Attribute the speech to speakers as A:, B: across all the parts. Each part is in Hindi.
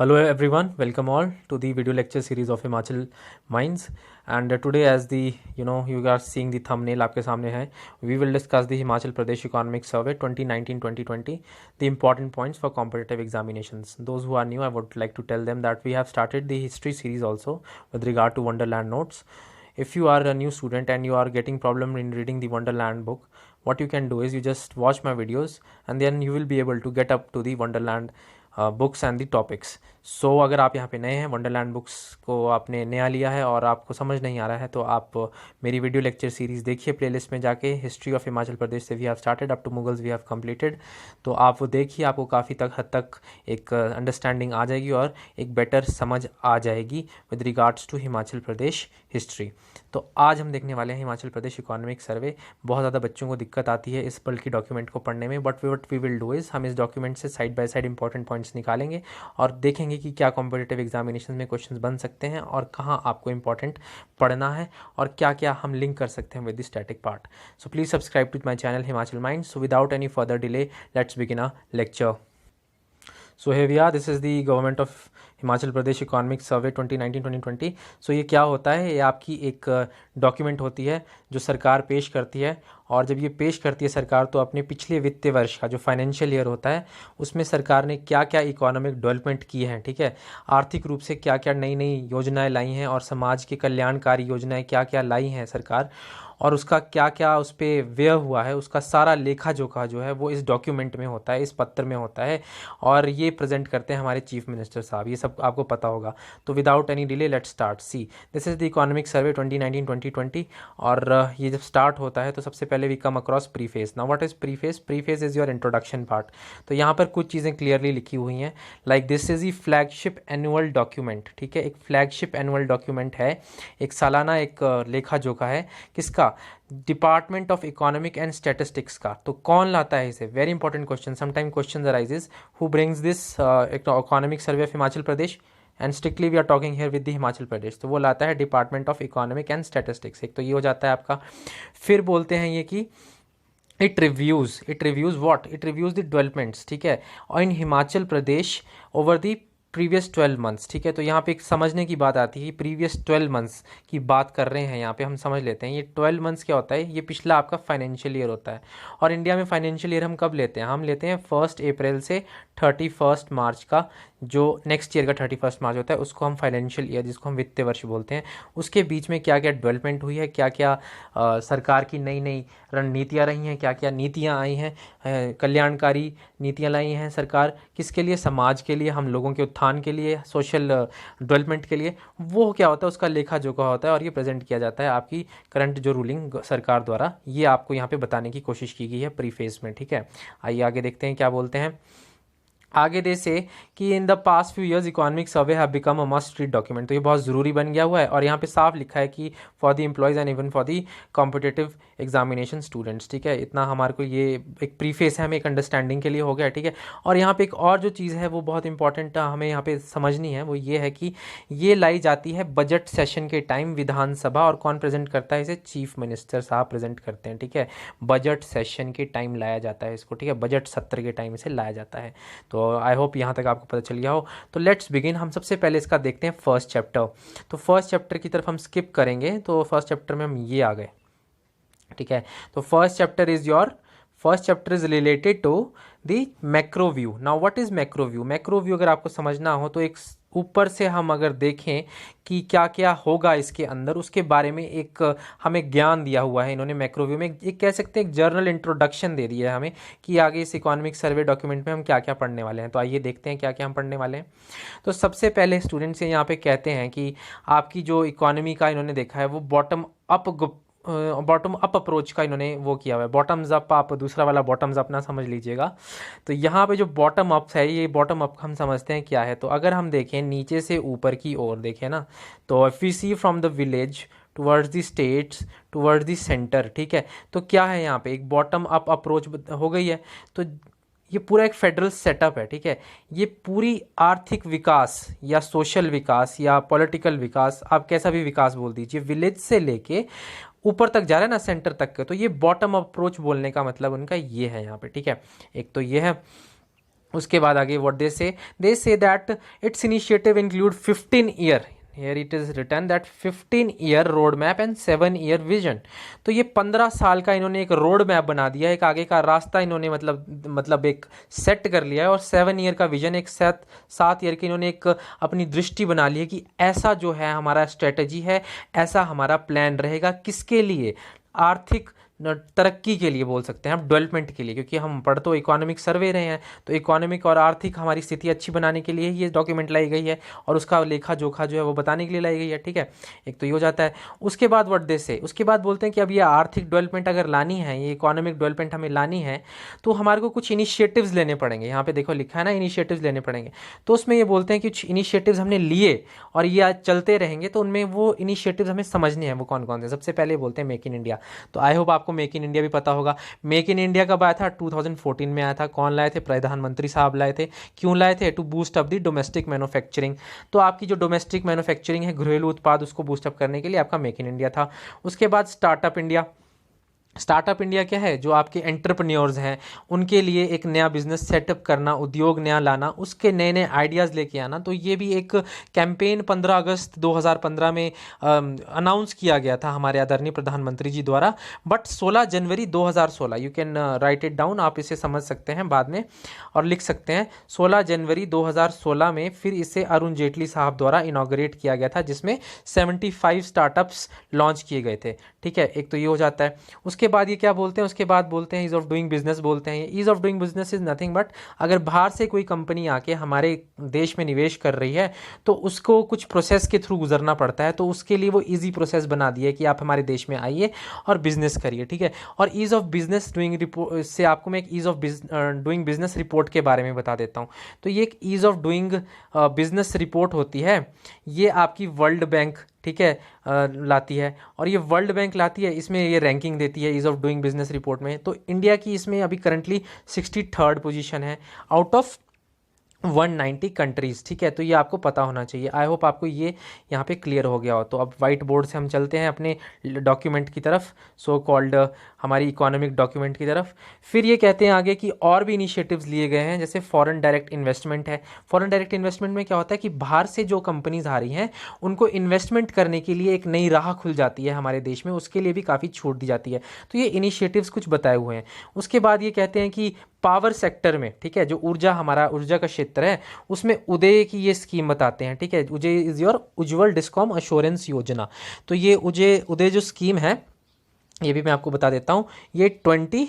A: Hello everyone, welcome all to the video lecture series of Himachal Minds. And today, as you are seeing the thumbnail आपके सामने है, we will discuss the Himachal Pradesh Economic Survey 2019-2020, the important points for competitive examinations. Those who are new, I would like to tell them that we have started the history series also with regard to Wonderland notes. If you are a new student and you are getting problem in reading the Wonderland book, what you can do is you just watch my videos and then you will be able to get up to the Wonderland books and the topics. So अगर आप यहाँ पे नए हैं, वंडरलैंड बुक्स को आपने नया लिया है और आपको समझ नहीं आ रहा है, तो आप मेरी वीडियो लेक्चर सीरीज़ देखिए प्लेलिस्ट में जाके. हिस्ट्री ऑफ हिमाचल प्रदेश से we have started up to Mughals we have completed. तो आप वो देखिए, आपको काफ़ी हद तक एक अंडरस्टैंडिंग आ जाएगी और एक बेटर समझ आ जाएगी with regards to Himachal Pradesh history. तो आज हम देखने वाले हैं हिमाचल प्रदेश इकोनॉमिक सर्वे. बहुत ज़्यादा बच्चों को दिक्कत आती है इस बल्कि डॉक्यूमेंट को पढ़ने में, but what we will do is हम इस डॉक्यूमेंट से side by side important points निकालेंगे और देखेंगे कि क्या कॉम्पिटिटिव एग्जामिनेशन में क्वेश्चंस बन सकते हैं और कहाँ आपको इंपॉर्टेंट पढ़ना है और क्या क्या हम लिंक कर सकते हैं with the static part. So please subscribe to my channel Himachal mind. So without any further delay let's begin a lecture. So here we are, this is the government of Himachal Pradesh economic survey 2019-2020. So ये क्या होता है, ये आपकी एक डॉक्यूमेंट होती है जो सरकार पेश करती है. और जब ये पेश करती है सरकार, तो अपने पिछले वित्तीय वर्ष का जो फाइनेंशियल ईयर होता है उसमें सरकार ने क्या क्या इकोनॉमिक डेवलपमेंट की है, ठीक है, आर्थिक रूप से क्या क्या नई नई योजनाएं लाई हैं और समाज की कल्याणकारी योजनाएं क्या क्या लाई हैं सरकार, और उसका क्या क्या उस पर व्यय हुआ है, उसका सारा लेखा जोखा जो है वो इस डॉक्यूमेंट में होता है, इस पत्र में होता है. और ये प्रेजेंट करते हैं हमारे चीफ मिनिस्टर साहब. ये सब आपको पता होगा. तो without any delay let's start. See, this is the economic survey 2019-2020. और ये जब स्टार्ट होता है तो सबसे पहले we come across preface. Now what is preface? Preface is your introduction part. तो यहाँ पर कुछ चीज़ें क्लियरली लिखी हुई हैं, like this is the flagship annual document. ठीक है, एक फ्लैगशिप एनुअल डॉक्यूमेंट है, एक सालाना एक लेखा जोखा है. किसका? Department of economic and statistics का. तो कौन लाता है इसे? Very important question. Sometime question arises, who brings this economic survey of Himachal Pradesh, and strictly we are talking here with the Himachal Pradesh. तो वो लाता है department of economic and statistics. एक तो ये हो जाता है आपका. फिर बोलते हैं ये कि it reviews what? It reviews the developments, ठीक है, और इन हिमाचल प्रदेश ओवर द प्रीवियस 12 मंथ्स. ठीक है, तो यहाँ पे एक समझने की बात आती है, प्रीवियस 12 मंथ्स की बात कर रहे हैं यहाँ पे. हम समझ लेते हैं ये 12 मंथ्स क्या होता है. ये पिछला आपका फाइनेंशियल ईयर होता है. और इंडिया में फाइनेंशियल ईयर हम कब लेते हैं? हम लेते हैं 1 अप्रैल से 31 मार्च का. जो नेक्स्ट ईयर का 31 मार्च होता है उसको हम फाइनेंशियल ईयर, जिसको हम वित्तीय वर्ष बोलते हैं. उसके बीच में क्या क्या डेवलपमेंट हुई है, क्या क्या सरकार की नई नई रणनीतियाँ रही हैं, क्या क्या नीतियाँ आई हैं, कल्याणकारी नीतियाँ लाई हैं सरकार. किसके लिए? समाज के लिए, हम लोगों के उत्थान के लिए, सोशल डेवलपमेंट के लिए. वो क्या होता है, उसका लेखा जोखा होता है और ये प्रेजेंट किया जाता है आपकी करंट जो रूलिंग सरकार द्वारा. ये आपको यहाँ पे बताने की कोशिश की गई है प्रीफेस में. ठीक है, आइए आगे देखते हैं क्या बोलते हैं. आगे दे से कि in the past few years economic survey have become a must read document. तो ये बहुत ज़रूरी बन गया हुआ है और यहाँ पे साफ लिखा है कि for the employees and even for the competitive examination students. ठीक है, इतना हमारे को ये एक प्रीफेस है, हमें एक अंडरस्टैंडिंग के लिए हो गया. ठीक है, और यहाँ पे एक और जो चीज़ है वो बहुत इंपॉर्टेंट हमें यहाँ पे समझनी है, वो ये है कि ये लाई जाती है बजट सेशन के टाइम विधानसभा. और कौन प्रेजेंट करता है इसे? चीफ मिनिस्टर साहब प्रेजेंट करते हैं. ठीक है, बजट सेशन के टाइम लाया जाता है इसको. ठीक है, बजट सत्र के टाइम से लाया जाता है. तो आई होप यहाँ तक आपको पता चल गया हो. तो लेट्स बिगिन. हम सबसे पहले इसका देखते हैं फर्स्ट चैप्टर. तो फर्स्ट चैप्टर की तरफ हम स्किप करेंगे. तो फर्स्ट चैप्टर में हम ये आ गए. ठीक है, तो first chapter is related to the macro view. Now what is macro view? Macro view अगर आपको समझना हो तो एक ऊपर से हम अगर देखें कि क्या क्या होगा इसके अंदर, उसके बारे में एक हमें ज्ञान दिया हुआ है इन्होंने मैक्रो व्यू में. एक कह सकते हैं एक जर्नल इंट्रोडक्शन दे दिया है हमें कि आगे इस इकोनॉमिक सर्वे डॉक्यूमेंट में हम क्या क्या पढ़ने वाले हैं. तो आइए देखते हैं क्या क्या हम पढ़ने वाले हैं. तो सबसे पहले स्टूडेंट्स यहाँ पे कहते हैं कि आपकी जो इकोनॉमी का इन्होंने देखा है वो बॉटम अप अप्रोच का इन्होंने वो किया हुआ है. बॉटम्स अप, आप दूसरा वाला बॉटम्स अप ना समझ लीजिएगा. तो यहाँ पे जो बॉटम अप है, ये बॉटम अप हम समझते हैं क्या है. तो अगर हम देखें नीचे से ऊपर की ओर देखें ना, तो if we see from the village towards the states towards the centre. ठीक है, तो क्या है यहाँ पे एक बॉटम अप अप्रोच हो गई है. तो ये पूरा एक फेडरल सेटअप है. ठीक है, ये पूरी आर्थिक विकास या सोशल विकास या पॉलिटिकल विकास, आप कैसा भी विकास बोल दीजिए, विलेज से लेके ऊपर तक जा रहा है ना, सेंटर तक के. तो ये बॉटम अप्रोच बोलने का मतलब उनका ये है यहाँ पे. ठीक है, एक तो ये है. उसके बाद आगे what they say that its initiative include 15 year, here it is written that 15 year road map and 7 year vision. तो ये 15 साल का इन्होंने एक रोड मैप बना दिया, एक आगे का रास्ता इन्होंने मतलब एक सेट कर लिया है, और 7 ईयर का विजन, एक 7 ईयर की इन्होंने एक अपनी दृष्टि बना ली है कि ऐसा जो है हमारा स्ट्रेटजी है, ऐसा हमारा प्लान रहेगा, किसके लिए, आर्थिक तरक्की के लिए बोल सकते हैं हम, डेवलपमेंट के लिए, क्योंकि हम पढ़ तो इकोनॉमिक सर्वे रहे हैं, तो इकोनॉमिक और आर्थिक हमारी स्थिति अच्छी बनाने के लिए ये डॉक्यूमेंट लाई गई है, और उसका लेखा जोखा जो है वो बताने के लिए लाई गई है, ठीक है। एक तो ये हो जाता है। उसके बाद व्हाट दे से, उसके बाद बोलते हैं कि अब ये आर्थिक डेवलपमेंट अगर लानी है, ये इकोनॉमिक डेवलपमेंट हमें लानी है, तो हमारे को कुछ इनिशिएटिव्स लेने पड़ेंगे। यहाँ पे देखो लिखा है ना, इनिशिएटिव्स लेने पड़ेंगे। तो उसमें ये बोलते हैं कि कुछ इनिशिएटिव्स हमने लिए और ये आज चलते रहेंगे, तो उनमें वो इनिशिएटिव्स हमें समझने हैं वो कौन कौन से। सबसे पहले बोलते हैं मेक इन इंडिया। तो आई होप आपको मेक इन इंडिया भी पता होगा। मेक इन इंडिया कब आया था? 2014 में आया था। कौन लाए थे? प्रधानमंत्री साहब लाए थे। क्यों लाए थे? To boost up the domestic manufacturing. तो आपकी जो डोमेस्टिक मैन्युफैक्चरिंग है, घरेलू उत्पाद, उसको बूस्ट अप करने के लिए आपका मेक इन इंडिया था। उसके बाद स्टार्टअप इंडिया। स्टार्टअप इंडिया क्या है? जो आपके एंटरप्रेन्योर्स हैं उनके लिए एक नया बिजनेस सेटअप करना, उद्योग नया लाना, उसके नए नए आइडियाज़ लेके आना। तो ये भी एक कैंपेन 15 अगस्त 2015 में अनाउंस किया गया था हमारे आदरणीय प्रधानमंत्री जी द्वारा। But 16 January 2016, you can write it down, आप इसे समझ सकते हैं बाद में और लिख सकते हैं। 16 जनवरी 2016 में फिर इसे अरुण जेटली साहब द्वारा इनॉग्रेट किया गया था, जिसमें 75 स्टार्टअप्स लॉन्च किए गए थे, ठीक है। एक तो ये हो जाता है। उसके बाद ये क्या बोलते हैं? उसके बाद बोलते हैं ईज़ ऑफ डूइंग बिजनेस बोलते हैं। Ease of doing business is nothing but, अगर बाहर से कोई कंपनी आके हमारे देश में निवेश कर रही है तो उसको कुछ प्रोसेस के थ्रू गुजरना पड़ता है, तो उसके लिए वो ईजी प्रोसेस बना दिया है कि आप हमारे देश में आइए और बिजनेस करिए, ठीक है। और ease of business doing report से आपको मैं एक ease of doing business report के बारे में बता देता हूँ। तो ये एक ease of doing business report होती है, ये आपकी वर्ल्ड बैंक, ठीक है, लाती है। और ये वर्ल्ड बैंक लाती है, इसमें ये रैंकिंग देती है ease of doing business report में। तो इंडिया की इसमें अभी करंटली 63rd पोजीशन है आउट ऑफ 190 कंट्रीज़, ठीक है। तो ये आपको पता होना चाहिए। आई होप आपको ये यहाँ पे क्लियर हो गया हो। तो अब वाइट बोर्ड से हम चलते हैं अपने डॉक्यूमेंट की तरफ, सो कॉल्ड हमारी इकोनॉमिक डॉक्यूमेंट की तरफ। फिर ये कहते हैं आगे कि और भी इनिशिएटिव्स लिए गए हैं, जैसे फॉरेन डायरेक्ट इन्वेस्टमेंट है। फॉरेन डायरेक्ट इन्वेस्टमेंट में क्या होता है कि बाहर से जो कंपनीज आ रही हैं उनको इन्वेस्टमेंट करने के लिए एक नई राह खुल जाती है हमारे देश में, उसके लिए भी काफ़ी छूट दी जाती है। तो ये इनिशिएटिव्स कुछ बताए हुए हैं। उसके बाद ये कहते हैं कि पावर सेक्टर में, ठीक है, जो ऊर्जा, हमारा ऊर्जा का क्षेत्र है, उसमें उदय की ये स्कीम बताते हैं, ठीक है। Uday is your Ujjwal discom assurance Yojana. तो ये उदय जो स्कीम है, ये भी मैं आपको बता देता हूँ। ये 20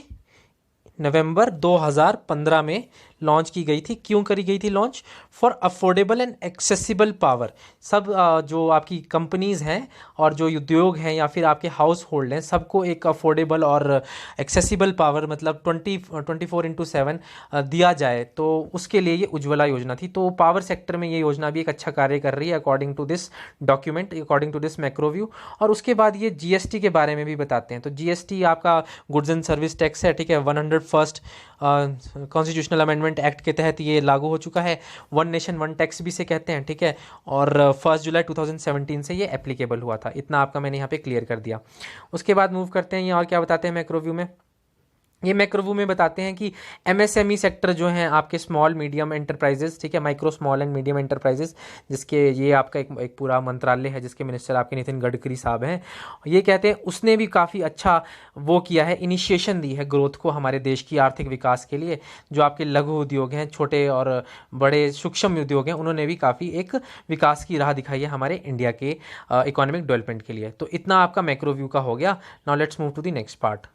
A: नवंबर 2015 में लॉन्च की गई थी। क्यों करी गई थी launch? For affordable and accessible power. सब जो आपकी कंपनीज़ हैं और जो उद्योग हैं या फिर आपके हाउस होल्ड हैं, सबको एक अफोर्डेबल और एक्सेसिबल पावर, मतलब 24/7 दिया जाए, तो उसके लिए ये उज्ज्वला योजना थी। तो पावर सेक्टर में ये योजना भी एक अच्छा कार्य कर रही है according to this document, according to this macro view. और उसके बाद ये जीएसटी के बारे में भी बताते हैं। तो जीएसटी आपका गुड्स एंड सर्विस टैक्स है, ठीक है। 101st कॉन्स्टिट्यूशनल अमेंडमेंट एक्ट के तहत ये लागू हो चुका है। वन नेशन वन टैक्स भी इसे कहते हैं, ठीक है। और 1 जुलाई 2017 से ये एप्लीकेबल हुआ था। इतना आपका मैंने यहाँ पे क्लियर कर दिया। उसके बाद मूव करते हैं, ये और क्या बताते हैं मैक्रोव्यू में। ये मैक्रोव्यू में बताते हैं कि एमएसएमई सेक्टर जो हैं आपके स्मॉल मीडियम एंटरप्राइजेस, ठीक है, micro small and medium enterprises, जिसके ये आपका एक पूरा मंत्रालय है, जिसके मिनिस्टर आपके नितिन गडकरी साहब हैं। ये कहते हैं उसने भी काफ़ी अच्छा वो किया है, इनिशिएशन दी है ग्रोथ को हमारे देश की आर्थिक विकास के लिए। जो आपके लघु उद्योग हैं, छोटे और बड़े सूक्ष्म उद्योग हैं, उन्होंने भी काफ़ी एक विकास की राह दिखाई है हमारे इंडिया के इकोनॉमिक डेवलपमेंट के लिए। तो इतना आपका मैक्रोव्यू का हो गया। Now let's move to the next part.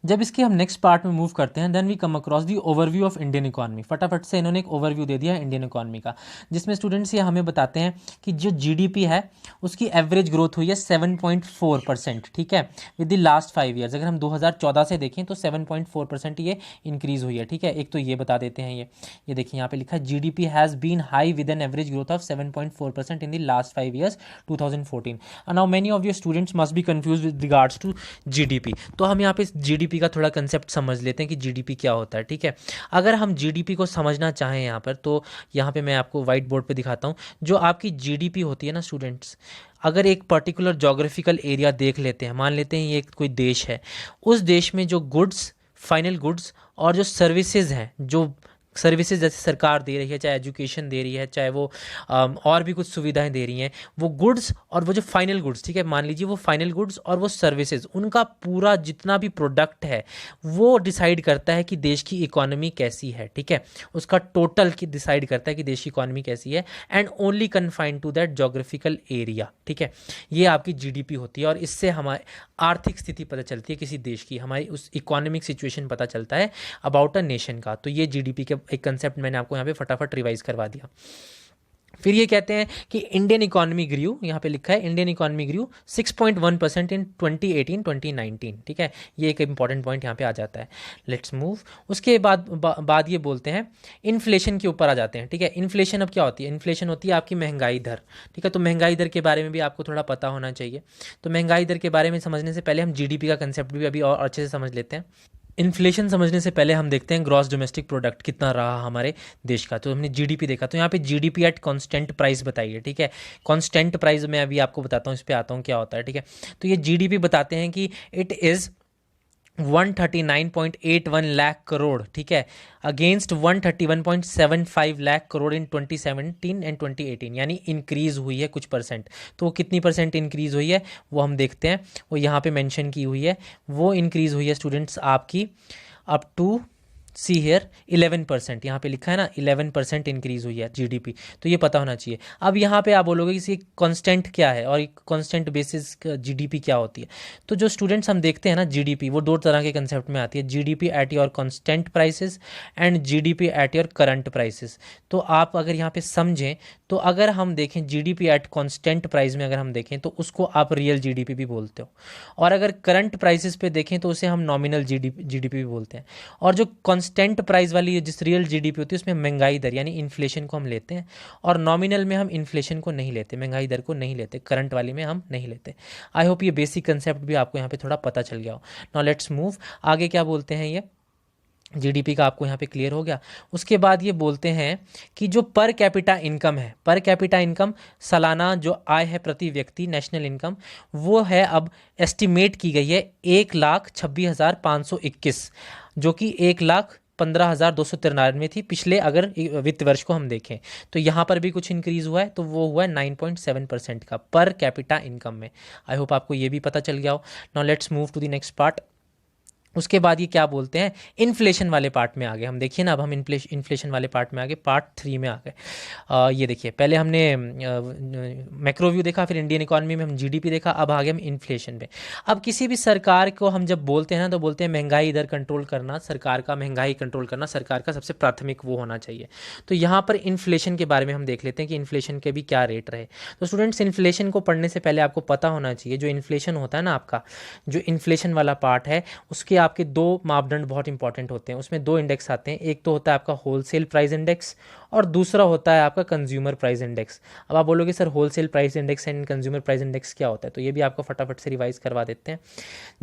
A: जब इसके हम नेक्स्ट पार्ट में मूव करते हैं, then we come across the overview of Indian economy. फटाफट से इन्होंने एक ओवरव्यू दे दिया है इंडियन इकॉनमी का, जिसमें स्टूडेंट्स ये हमें बताते हैं कि जो जीडीपी है उसकी एवरेज ग्रोथ हुई है 7.4%, ठीक है, विद द लास्ट 5 ईयर्स। अगर हम 2014 से देखें तो 7.4% ये इंक्रीज़ हुई है, ठीक है। एक तो ये बता देते हैं, ये देखिए यहाँ पे लिखा है GDP has been high with an average growth of 7.4% in the last 5 years 2014। Now many of your students must be confuse with regards to GDP. तो हम यहाँ पे जीडीपी का थोड़ा कंसेप्ट समझ लेते हैं कि जीडीपी क्या होता है, ठीक है। अगर हम जीडीपी को समझना चाहें यहाँ पर, तो यहाँ पे मैं आपको व्हाइट बोर्ड पे दिखाता हूँ। जो आपकी जीडीपी होती है ना स्टूडेंट्स, अगर एक पर्टिकुलर जोग्राफिकल एरिया देख लेते हैं, मान लेते हैं ये कोई देश है, उस देश में जो गुड्स, फाइनल गुड्स और जो सर्विसेज हैं, जो सर्विसेज जैसे सरकार दे रही है, चाहे एजुकेशन दे रही है, चाहे वो और भी कुछ सुविधाएं दे रही हैं, वो गुड्स और वो जो फाइनल गुड्स, ठीक है, मान लीजिए वो फाइनल गुड्स और वो सर्विसेज, उनका पूरा जितना भी प्रोडक्ट है वो डिसाइड करता है कि देश की इकोनॉमी कैसी है, ठीक है, उसका टोटल की डिसाइड करता है कि देश की इकोनॉमी कैसी है, and only confined to that geographical area, ठीक है। ये आपकी जीडीपी होती है और इससे हमारी आर्थिक स्थिति पता चलती है किसी देश की, हमारी उस इकोनॉमिक सिचुएशन पता चलता है अबाउट अ नेशन का। तो ये जीडीपी के एक कंसेप्ट मैंने आपको यहाँ पे फटाफट रिवाइज करवा दिया। फिर ये कहते हैं कि इंडियन इकोनॉमी ग्रू, यहाँ पे लिखा है इंडियन इकोनॉमी ग्रू 6.1% इन 2018-2019, ठीक है, ये एक इंपॉर्टेंट पॉइंट यहाँ पे आ जाता है। Let's move. उसके बाद ये बोलते हैं इन्फ्लेशन के ऊपर आ जाते हैं, ठीक है। इन्फ्लेशन अब क्या होती है? इन्फ्लेशन होती है आपकी महंगाई दर, ठीक है। तो महंगाई दर के बारे में भी आपको थोड़ा पता होना चाहिए। तो महंगाई दर के बारे में समझने से पहले हम जीडीपी का कंसेप्ट भी अभी और अच्छे से समझ लेते हैं। इन्फ्लेशन समझने से पहले हम देखते हैं ग्रॉस डोमेस्टिक प्रोडक्ट कितना रहा हमारे देश का। तो हमने जीडीपी देखा, तो यहाँ पे जीडीपी एट कांस्टेंट प्राइस बताइए, ठीक है। कांस्टेंट प्राइस मैं अभी आपको बताता हूँ, इस पे आता हूँ क्या होता है, ठीक है। तो ये जीडीपी बताते हैं कि इट इज़ 139.81 लाख करोड़, ठीक है, against 131.75 lakh crore in 2017 and 2018, यानी इंक्रीज हुई है कुछ परसेंट। तो वो कितनी परसेंट इंक्रीज हुई है वो हम देखते हैं, वो यहाँ पे मेंशन की हुई है। वो इंक्रीज हुई है स्टूडेंट्स आपकी अप टू सी हेयर 11%, यहाँ पे लिखा है ना 11% इंक्रीज हुई है जीडीपी। तो ये पता होना चाहिए। अब यहाँ पे आप बोलोगे कि कांस्टेंट क्या है और कांस्टेंट बेसिस जीडीपी क्या होती है। तो जो स्टूडेंट्स हम देखते हैं ना जीडीपी, वो दो तरह के कंसेप्ट में आती है, GDP at your constant prices and GDP at your current prices. तो आप अगर यहाँ पे समझें, तो अगर हम देखें जीडीपी एट कांस्टेंट प्राइस में अगर हम देखें तो उसको आप रियल जीडीपी भी बोलते हो, और अगर करंट प्राइसेस पे देखें तो उसे हम नॉमिनल जीडीपी भी बोलते हैं। और जो कांस्टेंट प्राइस वाली जिस रियल जीडीपी होती है उसमें महंगाई दर यानी इन्फ्लेशन को हम लेते हैं, और नॉमिनल में हम इन्फ्लेशन को नहीं लेते, महंगाई दर को नहीं लेते, करंट वाली में हम नहीं लेते। आई होप ये बेसिक कंसेप्ट भी आपको यहाँ पे थोड़ा पता चल गया हो। नाउ लेट्स मूव, आगे क्या बोलते हैं, ये जीडीपी का आपको यहाँ पे क्लियर हो गया। उसके बाद ये बोलते हैं कि जो पर कैपिटा इनकम है, पर कैपिटा इनकम सालाना जो आय है प्रति व्यक्ति, नेशनल इनकम, वो है अब एस्टिमेट की गई है 1,26,521, जो कि 1,15,293 थी पिछले अगर वित्त वर्ष को हम देखें। तो यहाँ पर भी कुछ इंक्रीज हुआ है, तो वो हुआ है 9.7% का पर कैपिटा इनकम में। आई होप आपको ये भी पता चल गया हो। Now let's move to the next part. उसके बाद ये क्या बोलते हैं, इन्फ्लेशन वाले पार्ट में आ गए हम। देखिए ना, अब हम इन्फ्लेशन वाले पार्ट में आ गए, पार्ट 3 में आ गए। ये देखिए, पहले हमने मैक्रो व्यू देखा, फिर इंडियन इकोनॉमी में हम जीडीपी देखा, अब आ गए हम इन्फ्लेशन पे। अब किसी भी सरकार को हम जब बोलते हैं ना, तो बोलते हैं महंगाई इधर कंट्रोल करना, सरकार का महंगाई कंट्रोल करना सरकार का सबसे प्राथमिक वो होना चाहिए। तो यहाँ पर इन्फ्लेशन के बारे में हम देख लेते हैं कि इन्फ्लेशन के भी क्या रेट रहे। तो स्टूडेंट्स, इन्फ्लेशन को पढ़ने से पहले आपको पता होना चाहिए, जो इन्फ्लेशन होता है ना आपका, जो इन्फ्लेशन वाला पार्ट है, उसके आपके दो मापदंड बहुत इंपॉर्टेंट होते हैं। उसमें दो इंडेक्स आते हैं, एक तो होता है आपका होलसेल प्राइस इंडेक्स और दूसरा होता है आपका कंज्यूमर प्राइस इंडेक्स। अब आप बोलोगे sir wholesale price index and consumer price index क्या होता है, तो ये भी आपको फटाफट से रिवाइज करवा देते हैं।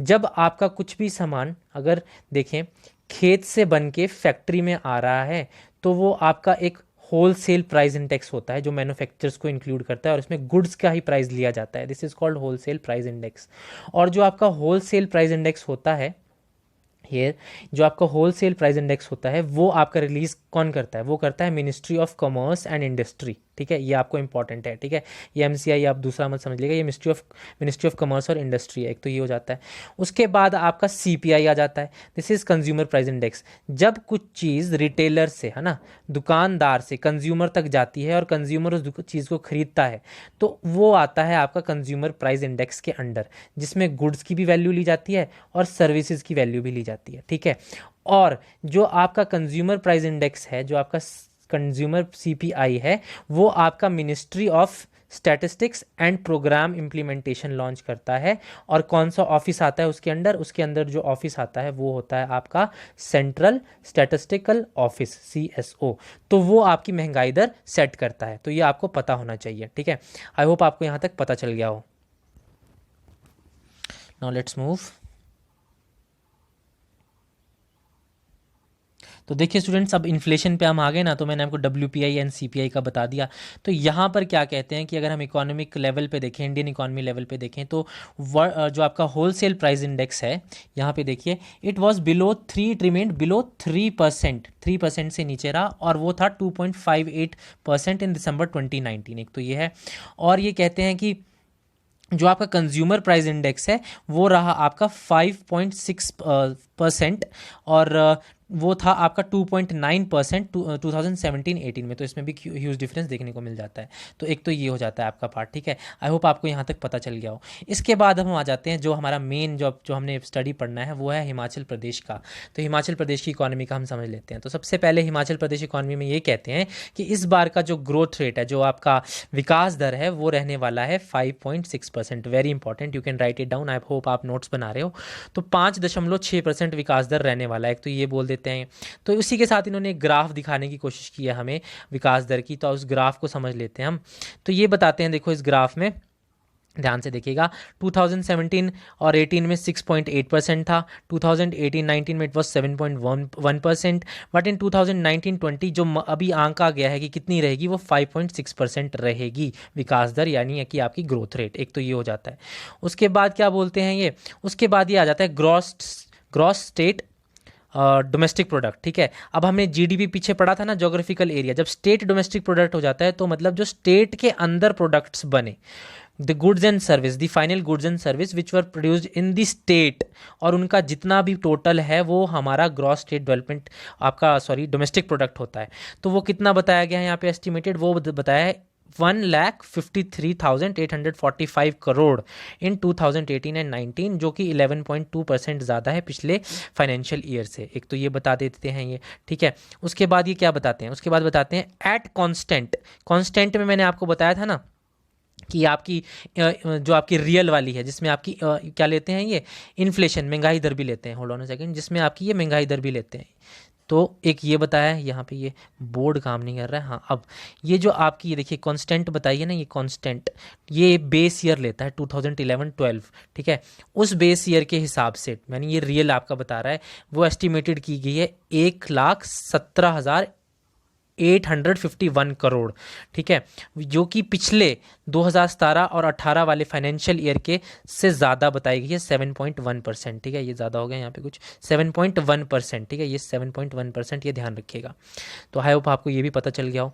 A: जब आपका कुछ भी सामान अगर देखें खेत से बन के फैक्ट्री में आ रहा है, तो वो आपका एक होलसेल प्राइस इंडेक्स होता है जो मैन्युफैक्चरर्स को इंक्लूड करता है, और इसमें गुड्स का ही प्राइस लिया जाता है। This is called wholesale price index. और जो आपका होलसेल प्राइस इंडेक्स होता है, हियर जो आपका होलसेल प्राइस इंडेक्स होता है, वो आपका रिलीज कौन करता है, वो करता है ministry of commerce and industry, ठीक है। ये आपको इंपॉर्टेंट है, ठीक है। ये एमसीआई आप दूसरा मत समझ लीजिएगा, ये मिनिस्ट्री ऑफ कॉमर्स और इंडस्ट्री है, एक तो ये हो जाता है। उसके बाद आपका सीपीआई आ जाता है, this is consumer price index. जब कुछ चीज़ रिटेलर से, है ना, दुकानदार से कंज्यूमर तक जाती है और कंज्यूमर उस चीज़ को खरीदता है, तो वो आता है आपका कंज्यूमर प्राइस इंडेक्स के अंडर, जिसमें गुड्स की भी वैल्यू ली जाती है और सर्विसेज की वैल्यू भी ली जाती है, ठीक है। और जो आपका कंज्यूमर प्राइस इंडेक्स है, जो आपका कंज्यूमर सीपीआई है, वो आपका ministry of statistics and programme implementation launch करता है। और कौन सा ऑफिस आता है उसके अंदर, उसके अंदर जो ऑफिस आता है वो होता है आपका सेंट्रल स्टैटिस्टिकल ऑफिस, सीएसओ। तो वो आपकी महंगाई दर सेट करता है। तो ये आपको पता होना चाहिए, ठीक है। आई होप आपको यहाँ तक पता चल गया हो। Now let's move. तो देखिए स्टूडेंट्स, अब इन्फ्लेशन पे हम आ गए ना, तो मैंने आपको WPI एंड CPI का बता दिया। तो यहाँ पर क्या कहते हैं कि अगर हम इकोनॉमिक लेवल पे देखें, इंडियन इकोनॉमी लेवल पे देखें, तो जो आपका होलसेल प्राइस इंडेक्स है, यहाँ पे देखिए, it was below 3, it remained below 3%, 3% से नीचे रहा, और वो था 2.58% इन दिसंबर 2019। एक तो ये है। और ये कहते हैं कि जो आपका कंज्यूमर प्राइस इंडेक्स है वो रहा आपका 5.6%, और वो था आपका 2.9% 2017-18 में। तो इसमें भी ह्यूज डिफरेंस देखने को मिल जाता है। तो एक तो ये हो जाता है आपका पार्ट, ठीक है। आई होप आपको यहाँ तक पता चल गया हो। इसके बाद हम आ जाते हैं जो हमारा मेन जो हमने स्टडी पढ़ना है, वो है हिमाचल प्रदेश का। तो हिमाचल प्रदेश की इकोनॉमी का हम समझ लेते हैं। तो सबसे पहले हिमाचल प्रदेश इकोनॉमी में ये कहते हैं कि इस बार का जो ग्रोथ रेट है, जो आपका विकास दर है, वो रहने वाला है 5.6%। Very important, you can write it down. I hope आप नोट्स बना रहे हो। तो 5.6% विकास दर रहने वाला है, एक तो ये बोल देते हैं। तो उसी के साथ इन्होंने एक ग्राफ दिखाने की कोशिश की है हमें विकास दर की। तो उस ग्राफ को समझ लेते हैं हम। तो ये बताते हैं, देखो इस ग्राफ में ध्यान से देखिएगा, 2017 और 18 में 6.8% था, 2018-19 में इट वॉज 7.1%, बट इन 2019-20 जो अभी आंका गया है कि कितनी रहेगी, वो 5.6% रहेगी विकास दर, यानी कि आपकी ग्रोथ रेट। एक तो ये हो जाता है। उसके बाद क्या बोलते हैं ये, उसके बाद ये आ जाता है ग्रॉस स्टेट डोमेस्टिक प्रोडक्ट, ठीक है। अब हमने GDP पीछे पढ़ा था ना, जोग्राफिकल एरिया। जब स्टेट डोमेस्टिक प्रोडक्ट हो जाता है, तो मतलब जो स्टेट के अंदर प्रोडक्ट्स बने, the goods and service, the final goods and service which were produced in the state, और उनका जितना भी टोटल है वो हमारा ग्रॉस स्टेट डेवलपमेंट आपका डोमेस्टिक प्रोडक्ट होता है। तो वो कितना बताया गया है यहाँ पे एस्टिमेटेड, वो बताया है 1,53,845 करोड़ इन 2018 एंड 19, जो कि 11.2% ज़्यादा है पिछले फाइनेंशियल ईयर से। एक तो ये बता देते हैं ये, ठीक है। उसके बाद ये क्या बताते हैं, उसके बाद बताते हैं एट कांस्टेंट में मैंने आपको बताया था ना कि आपकी जो आपकी रियल वाली है, जिसमें आपकी क्या लेते हैं ये, इन्फ्लेशन, महंगाई दर भी लेते हैं। होल्ड ऑन अ सेकंड, जिसमें आपकी ये महंगाई दर भी लेते हैं। तो एक ये बताया है, यहाँ पे ये बोर्ड काम नहीं कर रहा है। हाँ, अब ये जो आपकी ये देखिए कांस्टेंट बताइए ना, ये कांस्टेंट, ये बेस ईयर लेता है 2011-12, ठीक है। उस बेस ईयर के हिसाब से, यानी ये रियल आपका बता रहा है, वो एस्टिमेटेड की गई है 1,17,851 करोड़, ठीक है, जो कि पिछले 2017 और 18 वाले फाइनेंशियल ईयर के से ज़्यादा बताई गई है, 7.1%, ठीक है। ये ज़्यादा हो गया यहाँ पे कुछ, 7.1%, ठीक है। ये 7.1%, ये ध्यान रखिएगा। तो आई होप आपको ये भी पता चल गया हो।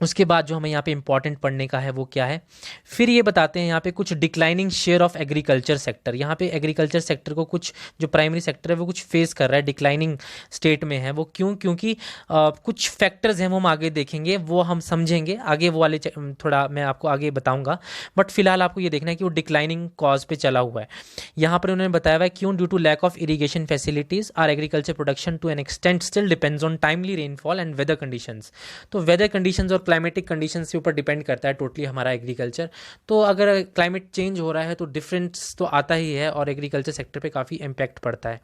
A: उसके बाद जो हमें यहाँ पे इंपॉर्टेंट पढ़ने का है वो क्या है, फिर ये बताते हैं यहाँ पे कुछ declining share of agriculture sector. यहाँ पे एग्रीकल्चर सेक्टर को कुछ जो प्राइमरी सेक्टर है वो कुछ फेस कर रहा है, डिक्लाइनिंग स्टेट में है वो। क्यों? क्योंकि कुछ फैक्टर्स हैं, वो हम आगे देखेंगे, वो हम समझेंगे आगे, वो वाले थोड़ा मैं आपको आगे बताऊँगा। बट फिलहाल आपको ये देखना है कि वो डिक्लाइनिंग कॉज पे चला हुआ है। यहाँ पर उन्होंने बताया हुआ है क्यों, due to lack of irrigation facilities our agriculture production to an extent still depends on timely rainfall and weather conditions. तो वेदर कंडीशंस और क्लाइमेटिक कंडीशंस के ऊपर डिपेंड करता है टोटली हमारा एग्रीकल्चर। तो अगर क्लाइमेट चेंज हो रहा है तो डिफरेंस तो आता ही है, और एग्रीकल्चर सेक्टर पे काफ़ी इम्पैक्ट पड़ता है।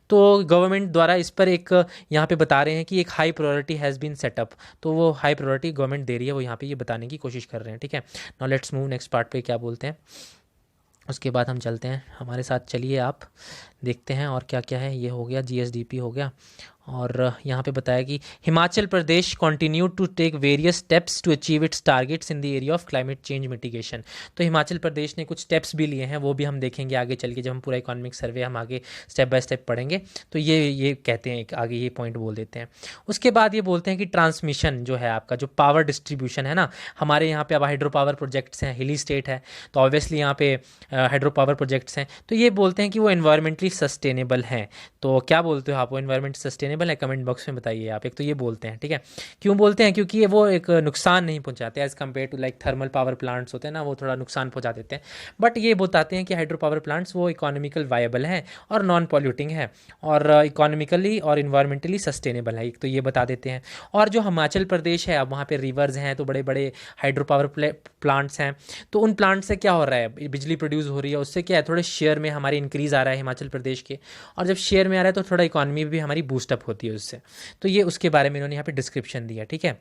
A: तो गवर्नमेंट द्वारा इस पर एक यहाँ पे बता रहे हैं कि एक high priority has been set up. तो वो हाई प्रायोरिटी गवर्नमेंट दे रही है, वो यहाँ पे ये बताने की कोशिश कर रहे हैं, ठीक है। Now let's move next part पे, क्या बोलते हैं। उसके बाद हम चलते हैं, हमारे साथ चलिए, आप देखते हैं और क्या क्या है। ये हो गया, GSDP हो गया, और यहाँ पे बताया कि Himachal Pradesh continue to take various steps to achieve its targets in the area of climate change mitigation. तो हिमाचल प्रदेश ने कुछ स्टेप्स भी लिए हैं, वो भी हम देखेंगे आगे चल के, जब हम पूरा इकोनॉमिक सर्वे हम आगे स्टेप बाय स्टेप पढ़ेंगे। तो ये कहते हैं, आगे ये पॉइंट बोल देते हैं। उसके बाद ये बोलते हैं कि ट्रांसमिशन जो है आपका, जो पावर डिस्ट्रीब्यूशन है ना, हमारे यहाँ पे अब हाइड्रो पावर प्रोजेक्ट्स हैं, हिली स्टेट है, तो ऑब्वियसली यहाँ पे हाइड्रो पावर प्रोजेक्ट्स हैं। तो ये बोलते हैं कि वो एनवायरमेंटली सस्टेनेबल हैं। तो क्या बोलते हो आप, वो एनवायरमेंट सस्टेनेबल है? कमेंट बॉक्स में बताइए आप। एक तो ये बोलते हैं, ठीक है। क्यों बोलते हैं? क्योंकि वो एक नुकसान नहीं पहुंचाते as compare to like thermal power plants होते हैं ना, वो थोड़ा नुकसान पहुंचा देते हैं। बट ये बताते हैं कि हाइड्रो पावर प्लांट्स वो इकोनॉमिकल वायबल है और नॉन पॉल्यूटिंग है और इकोनॉमिकली और इन्वायरमेंटली सस्टेनेबल है, एक तो ये बता देते हैं। और जो हिमाचल प्रदेश है, अब वहाँ पे रिवर्स हैं, तो बड़े बड़े हाइड्रो पावर प्लांट्स हैं, तो उन प्लांट से क्या हो रहा है, बिजली प्रोड्यूस हो रही है, उससे क्या है, थोड़े शेयर में हमारे इंक्रीज़ आ रहा है हिमाचल प्रदेश के, और जब शेयर में आ रहा है तो थोड़ा इकॉनमी भी हमारी बूस्टअप होती है उससे। तो ये उसके बारे में इन्होंने यहाँ पे डिस्क्रिप्शन दिया, ठीक है।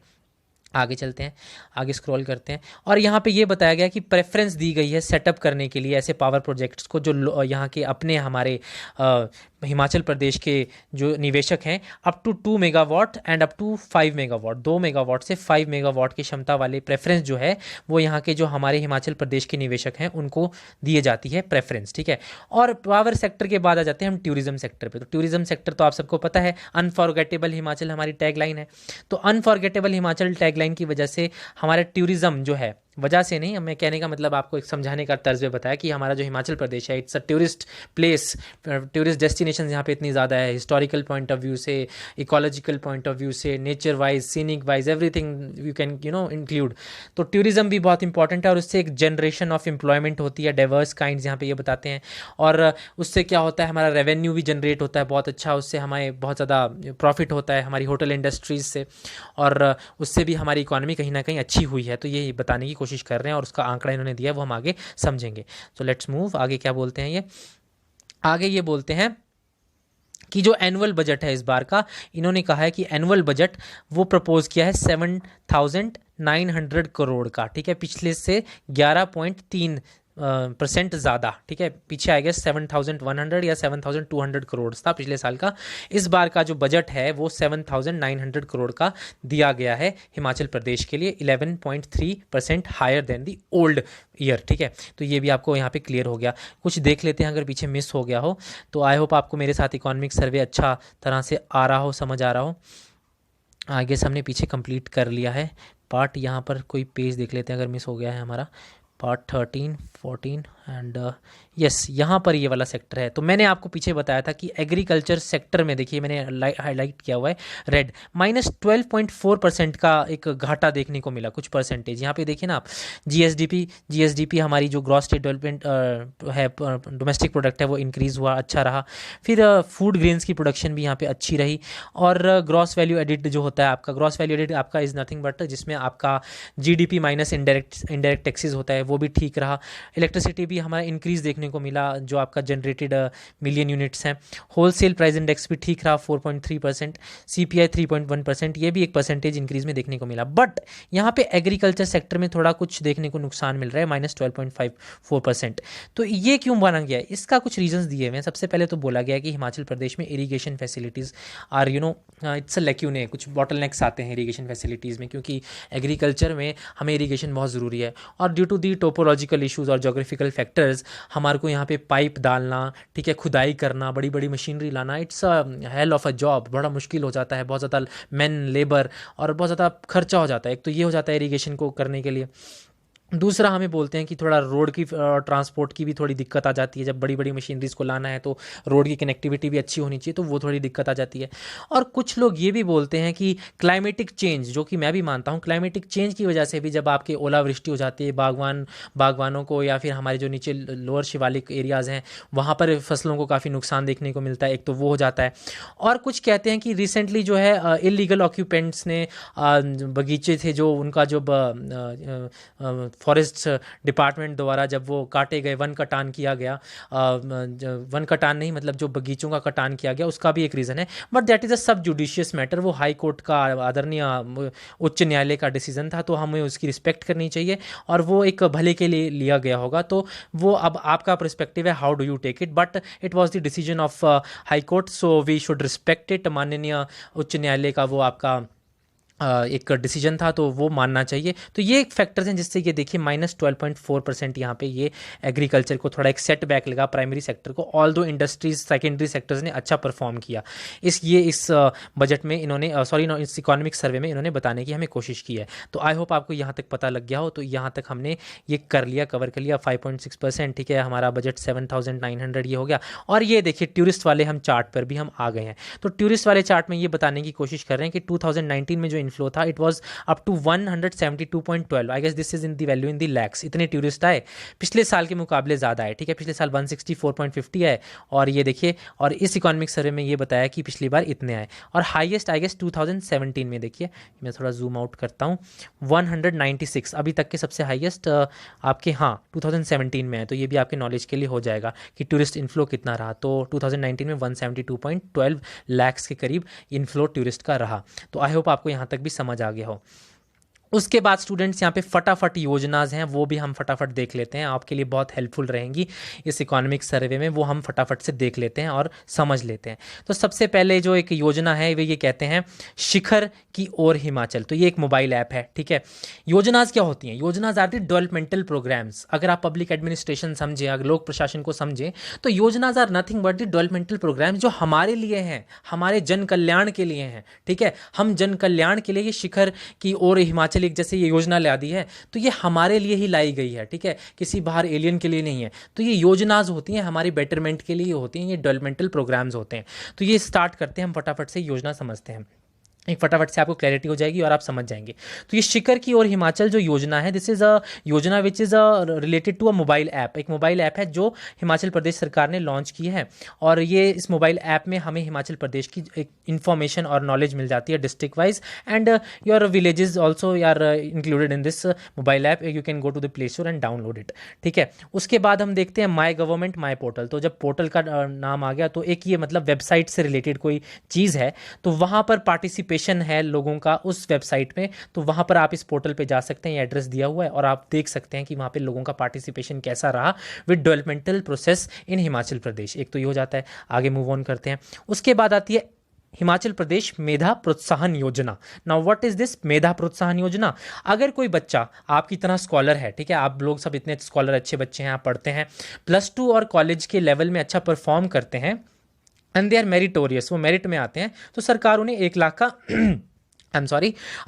A: आगे चलते हैं, आगे स्क्रॉल करते हैं, और यहाँ पे ये बताया गया कि प्रेफरेंस दी गई है सेटअप करने के लिए ऐसे पावर प्रोजेक्ट्स को जो यहाँ के अपने हमारे हिमाचल प्रदेश के जो निवेशक हैं up to 2 megawatt and up to 5 megawatt, 2 megawatt से 5 मेगावाट की क्षमता वाले प्रेफरेंस जो है वो यहाँ के जो हमारे हिमाचल प्रदेश के निवेशक हैं उनको दिए जाती है प्रेफरेंस, ठीक है। और पावर सेक्टर के बाद आ जाते हैं हम टूरिज्म सेक्टर पे। तो टूरिज्म सेक्टर तो आप सबको पता है, अनफॉरगेटेबल हिमाचल हमारी टैगलाइन है। तो अनफॉरगेटेबल हिमाचल टैगलाइन की वजह से हमारा टूरिज्म जो है, वजह से नहीं, मैं कहने का मतलब आपको एक समझाने का तर्ज में बताया कि हमारा जो हिमाचल प्रदेश है it's a tourist place, tourist destination यहाँ पे इतनी ज़्यादा है, हिस्टोरिकल पॉइंट ऑफ व्यू से, इकोलॉजिकल पॉइंट ऑफ व्यू से, nature wise, scenic wise, everything you can include. तो टूरिज्म भी बहुत इंपॉर्टेंट है और उससे एक जनरेशन ऑफ एम्प्लॉयमेंट होती है, डाइवर्स काइंड्स यहाँ पे ये बताते हैं। और उससे क्या होता है, हमारा रेवेन्यू भी जनरेट होता है बहुत अच्छा, उससे हमें बहुत ज़्यादा प्रॉफिट होता है हमारी होटल इंडस्ट्रीज से, और उससे भी हमारी इकॉनमी कहीं ना कहीं अच्छी हुई है। तो ये बताने की कोशिश कर रहे हैं और उसका आंकड़ा इन्होंने दिया है वो हम आगे समझेंगे। तो लेट्स मूव आगे। क्या बोलते हैं ये आगे, ये बोलते हैं कि जो एनुअल बजट है इस बार का, इन्होंने कहा है कि एनुअल बजट वो प्रपोज किया है 7,900 करोड़ का, ठीक है, पिछले से 11.3% ज़्यादा, ठीक है। पीछे आ गया 7,100 या 7,200 करोड़ था पिछले साल का। इस बार का जो बजट है वो 7,900 करोड़ का दिया गया है हिमाचल प्रदेश के लिए, 11.3% higher than the old year, ठीक है। तो ये भी आपको यहाँ पे क्लियर हो गया। कुछ देख लेते हैं अगर पीछे मिस हो गया हो तो। आई होप आपको मेरे साथ इकोनॉमिक सर्वे अच्छा तरह से आ रहा हो, समझ आ रहा हो। आगे से हमने पीछे कंप्लीट कर लिया है पार्ट। यहाँ पर कोई पेज देख लेते हैं अगर मिस हो गया है हमारा, पार्ट 13, 14 एंड यस, यहाँ पर ये वाला सेक्टर है। तो मैंने आपको पीछे बताया था कि एग्रीकल्चर सेक्टर में देखिए मैंने हाईलाइट किया हुआ है रेड, -12.4% का एक घाटा देखने को मिला, कुछ परसेंटेज। यहाँ पे देखिए ना आप, जीएसडीपी हमारी जो ग्रॉस स्टेट डेवलपमेंट है, डोमेस्टिक प्रोडक्ट है, वो इंक्रीज़ हुआ, अच्छा रहा। फिर फूड ग्रेन्स की प्रोडक्शन भी यहाँ पे अच्छी रही। और ग्रॉस वैल्यू एडिड जो होता है आपका, ग्रॉस वैल्यू एडिड आपका इज़ नथिंग बट जिसमें आपका जीडीपी माइनस इनडायरेक्ट टैक्सेस होता है, वो भी ठीक रहा। इलेक्ट्रिसिटी भी हमारा इंक्रीज़ देखने को मिला, जो आपका जनरेटेड मिलियन यूनिट्स हैं। होलसेल प्राइस इंडेक्स भी ठीक रहा 4.3%, सीपीआई 3.1%, ये भी एक परसेंटेज इंक्रीज में देखने को मिला। बट यहाँ पे एग्रीकल्चर सेक्टर में थोड़ा कुछ देखने को नुकसान मिल रहा है, -12.54%। तो ये क्यों बना गया है, इसका कुछ रीजंस दिए हुए हैं। सबसे पहले तो बोला गया कि हिमाचल प्रदेश में irrigation facilities are its a lacunae, कुछ बॉटलनेक्स आते हैं इरीगेशन फैसिलिटीज़ में, क्योंकि एग्रीकल्चर में हमें इरीगेशन बहुत ज़रूरी है। और due to the topological issues और जोग्राफिकल फैक्टर्स हमारे को यहाँ पे पाइप डालना, ठीक है, खुदाई करना, बड़ी बड़ी मशीनरी लाना, it's a hell of a job, बड़ा मुश्किल हो जाता है, बहुत ज़्यादा मैन लेबर और बहुत ज़्यादा खर्चा हो जाता है। एक तो ये हो जाता है इरीगेशन को करने के लिए। दूसरा हमें बोलते हैं कि थोड़ा रोड की ट्रांसपोर्ट की भी थोड़ी दिक्कत आ जाती है, जब बड़ी बड़ी मशीनरीज को लाना है तो रोड की कनेक्टिविटी भी अच्छी होनी चाहिए, तो वो थोड़ी दिक्कत आ जाती है। और कुछ लोग ये भी बोलते हैं कि क्लाइमेटिक चेंज, जो कि मैं भी मानता हूँ, क्लाइमेटिक चेंज की वजह से भी जब आपके ओलावृष्टि हो जाती है बागवानों को, या फिर हमारे जो नीचे लोअर शिवालिक एरियाज़ हैं वहाँ पर फसलों को काफ़ी नुकसान देखने को मिलता है, एक तो वो हो जाता है। और कुछ कहते हैं कि रिसेंटली जो है इलीगल ऑक्यूपेंट्स ने बगीचे थे जो उनका जो फॉरेस्ट डिपार्टमेंट द्वारा जब वो काटे गए, वन कटान किया गया, वन कटान नहीं मतलब जो बगीचों का कटान किया गया, उसका भी एक रीज़न है। बट दैट इज़ अ सब जुडिशियस मैटर, वो हाई कोर्ट का आदरणीय उच्च न्यायालय का डिसीजन था, तो हमें उसकी रिस्पेक्ट करनी चाहिए और वो एक भले के लिए लिया गया होगा। तो वो अब आपका पर्सपेक्टिव है, how do you take it, but it was the decision of high court, so we should respect it. माननीय उच्च न्यायालय का वो आपका एक डिसीजन था, तो वो मानना चाहिए। तो ये एक फैक्टर्स हैं जिससे ये देखिए -12.4% यहाँ पे ये एग्रीकल्चर को थोड़ा एक सेटबैक लगा, प्राइमरी सेक्टर को। ऑल दो इंडस्ट्रीज सेकेंडरी सेक्टर्स ने अच्छा परफॉर्म किया। इस बजट में इन्होंने इस इकोनॉमिक सर्वे में इन्होंने बताने की हमें कोशिश की है। तो आई होप आपको यहाँ तक पता लग गया हो। तो यहाँ तक हमने ये कर लिया, कवर कर लिया 5.6%, ठीक है। हमारा बजट 7,900 ये हो गया। और ये देखिए टूरिस्ट वाले हम चार्ट पर भी हम आ गए हैं। तो टूरिस्ट वाले चार्ट में ये बताने की कोशिश कर रहे हैं कि 2019 में जो इनफ्लो था it was up to 172.12, I guess this is in the value in the lakhs. इतने टूरिस्ट आए, पिछले साल के मुकाबले ज़्यादा है, ठीक है। पिछले साल 164.50 आए, और ये देखिए, और इस इकोनॉमिक सर्वे में ये बताया कि पिछली बार इतने आए। और हाईएस्ट आई गेस 2017 में, देखिए मैं थोड़ा जूम आउट करता हूँ, 196 अभी तक के सबसे हाईएस्ट आपके 2017 में है। तो ये भी आपके नॉलेज के लिए हो जाएगा कि टूरिस्ट इनफ्लो कितना रहा। तो 2019 में 172.12 लैक्स के करीब इनफ्लो टूरिस्ट का रहा। तो आई होप आपको यहाँ तक भी समझ आ गया हो। उसके बाद स्टूडेंट्स यहाँ पे फटाफट योजनाज हैं वो भी हम फटाफट देख लेते हैं, आपके लिए बहुत हेल्पफुल रहेंगी इस इकोनॉमिक सर्वे में, वो हम फटाफट से देख लेते हैं और समझ लेते हैं। तो सबसे पहले जो एक योजना है वे ये कहते हैं शिखर की ओर हिमाचल। तो ये एक मोबाइल ऐप है, ठीक है। योजनाज क्या होती हैं? योजनाज आर दी डेवलपमेंटल प्रोग्राम्स। अगर आप पब्लिक एडमिनिस्ट्रेशन समझें, अगर लोक प्रशासन को समझें, तो योजनाज are nothing but the developmental programs जो हमारे लिए हैं, हमारे जन कल्याण के लिए हैं, ठीक है। हम जन कल्याण के लिए ये शिखर की ओर हिमाचल एक जैसे ये योजना ला दी है, तो ये हमारे लिए ही लाई गई है, ठीक है, किसी बाहर एलियन के लिए नहीं है। तो ये योजनाज होती हैं हमारी बेटरमेंट के लिए होती हैं, ये डेवलपमेंटल प्रोग्राम्स होते हैं। तो ये स्टार्ट करते हैं हम फटाफट से योजना समझते हैं, एक फटाफट से आपको क्लैरिटी हो जाएगी और आप समझ जाएंगे। तो ये शिखर की ओर हिमाचल जो योजना है, this is a yojana which is related to a mobile app. एक मोबाइल ऐप है जो हिमाचल प्रदेश सरकार ने लॉन्च की है, और ये इस मोबाइल ऐप में हमें हिमाचल प्रदेश की एक इन्फॉर्मेशन और नॉलेज मिल जाती है district wise, and your villages also are included in this mobile app. You can go to the play store and download it, ठीक है। उसके बाद हम देखते हैं माई गवर्नमेंट माई पोर्टल। तो जब पोर्टल का नाम आ गया तो एक ये मतलब वेबसाइट से रिलेटेड कोई चीज़ है, तो वहाँ पर पार्टिसिपेशन है लोगों का उस वेबसाइट में, तो वहाँ पर आप इस पोर्टल पे जा सकते हैं, ये एड्रेस दिया हुआ है, और आप देख सकते हैं कि वहाँ पे लोगों का पार्टिसिपेशन कैसा रहा with developmental process in Himachal Pradesh. एक तो ये हो जाता है। आगे मूव ऑन करते हैं। उसके बाद आती है हिमाचल प्रदेश मेधा प्रोत्साहन योजना। नाउ व्हाट इज दिस मेधा प्रोत्साहन योजना? अगर कोई बच्चा आपकी तरह स्कॉलर है, ठीक है, आप लोग सब इतने स्कॉलर अच्छे बच्चे हैं, आप पढ़ते हैं, +2 और कॉलेज के लेवल में अच्छा परफॉर्म करते हैं, एंड दे आर मेरिटोरियस, वो मेरिट में आते हैं, तो सरकार उन्हें 1 लाख का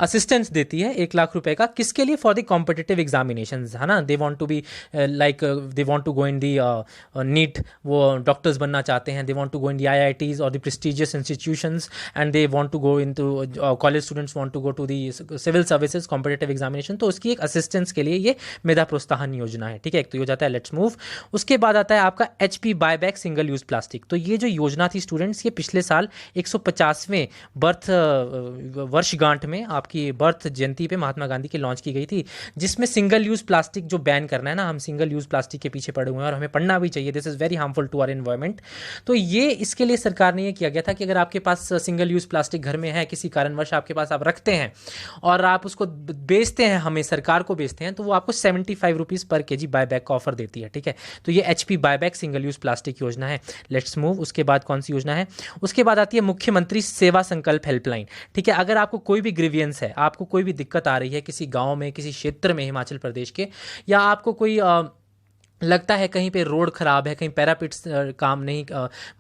A: असिस्टेंस देती है, 1 लाख रुपए का। किसके लिए? फॉर द कॉम्पिटिटिव एग्जामिनेशन, है ना। They want to be like they want to go in the NEET, वो डॉक्टर्स बनना चाहते हैं, they want to go in the IITs और the prestigious institutions, and they want to go in to college students want to go to the civil services competitive examination. तो उसकी एक असिस्टेंस के लिए ये मेधा प्रोत्साहन योजना है, ठीक है। एक तो ये हो जाता है। Let's move. उसके बाद आता है आपका HP buyback single use plastic. तो ये जो योजना थी स्टूडेंट्स, ये पिछले साल 150वें वर्षगांठ में, आपकी बर्थ जयंती पे महात्मा गांधी की लॉन्च की गई थी, जिसमें सिंगल यूज प्लास्टिक जो बैन करना है ना, हम सिंगल यूज प्लास्टिक के पीछे पड़े हुए हैं और हमें पढ़ना भी चाहिए, this is very harmful to our environment. तो ये इसके लिए सरकार ने ये किया गया था कि अगर आपके पास सिंगल यूज प्लास्टिक घर में है, किसी कारणवश आपके पास आप रखते हैं और आप उसको बेचते हैं, हमें सरकार को बेचते हैं, तो वो आपको 75 रुपीज़ पर केजी बायबैक का ऑफर देती है, ठीक है। तो ये HP buyback single use plastic योजना है। Let's move. उसके बाद कौन सी योजना है? उसके बाद आती है मुख्यमंत्री सेवा संकल्प हेल्पलाइन, ठीक है। अगर आपको कोई भी ग्रीवियंस है, आपको कोई भी दिक्कत आ रही है किसी गांव में, किसी क्षेत्र में हिमाचल प्रदेश के, या आपको कोई लगता है कहीं पे रोड ख़राब है, कहीं पैरापिट्स काम नहीं